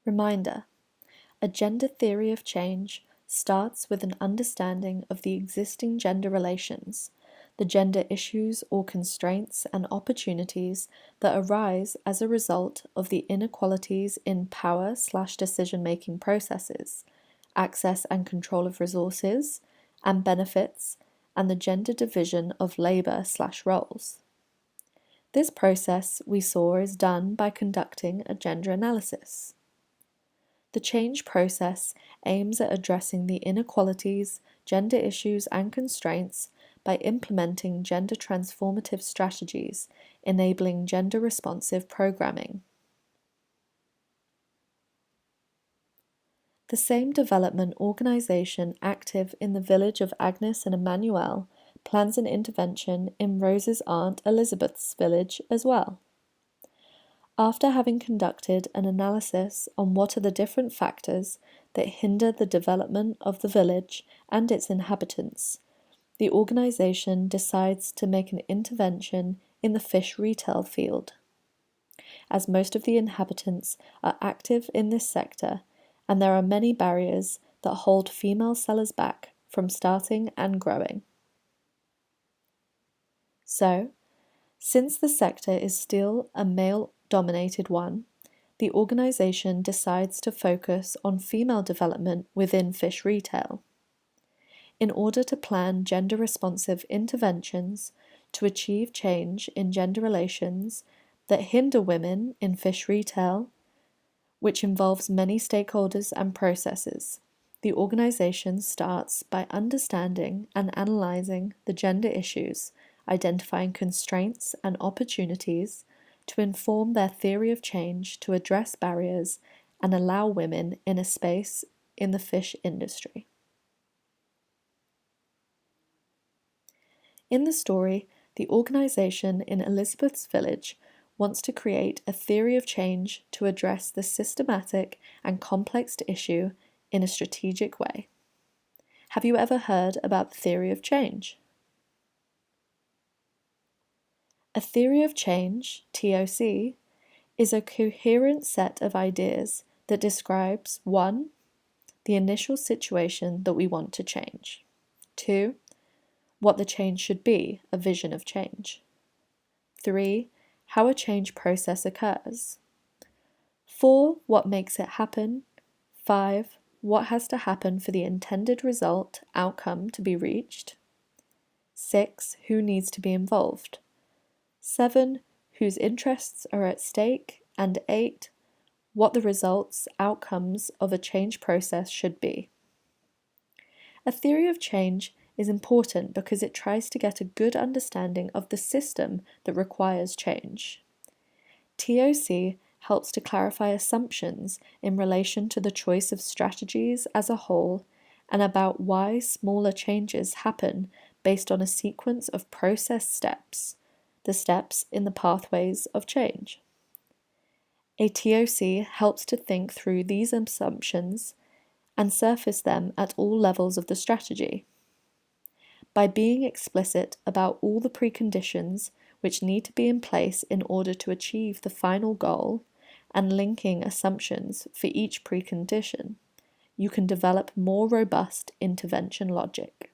Reminder: a gender theory of change starts with an understanding of the existing gender relations, the gender issues or constraints and opportunities that arise as a result of the inequalities in power/decision-making processes, access and control of resources and benefits, and the gender division of labor/roles. This process, we saw, is done by conducting a gender analysis. The change process aims at addressing the inequalities, gender issues, and constraints by implementing gender transformative strategies, enabling gender-responsive programming. The same development organization active in the village of Agnes and Emmanuel plans an intervention in Rose's aunt Elizabeth's village as well. After having conducted an analysis on what are the different factors that hinder the development of the village and its inhabitants, the organization decides to make an intervention in the fish retail field. As most of the inhabitants are active in this sector, and there are many barriers that hold female sellers back from starting and growing. So, since the sector is still a male-dominated one, the organization decides to focus on female development within fish retail. In order to plan gender-responsive interventions to achieve change in gender relations that hinder women in fish retail, which involves many stakeholders and processes, the organization starts by understanding and analyzing the gender issues, identifying constraints and opportunities to inform their theory of change to address barriers and allow women in a space in the fish industry. In the story, the organization in Elizabeth's village wants to create a theory of change to address the systematic and complex issue in a strategic way. Have you ever heard about the theory of change? A theory of change, TOC, is a coherent set of ideas that describes 1. The initial situation that we want to change. 2. What the change should be, a vision of change. 3. How a change process occurs. 4. What makes it happen. 5. What has to happen for the intended result, outcome to be reached. 6. Who needs to be involved. 7. Whose interests are at stake. And 8. What the results, outcomes of a change process should be. A theory of change is important because it tries to get a good understanding of the system that requires change. TOC helps to clarify assumptions in relation to the choice of strategies as a whole and about why smaller changes happen based on a sequence of process steps, the steps in the pathways of change. A TOC helps to think through these assumptions and surface them at all levels of the strategy. By being explicit about all the preconditions which need to be in place in order to achieve the final goal, and linking assumptions for each precondition, you can develop more robust intervention logic.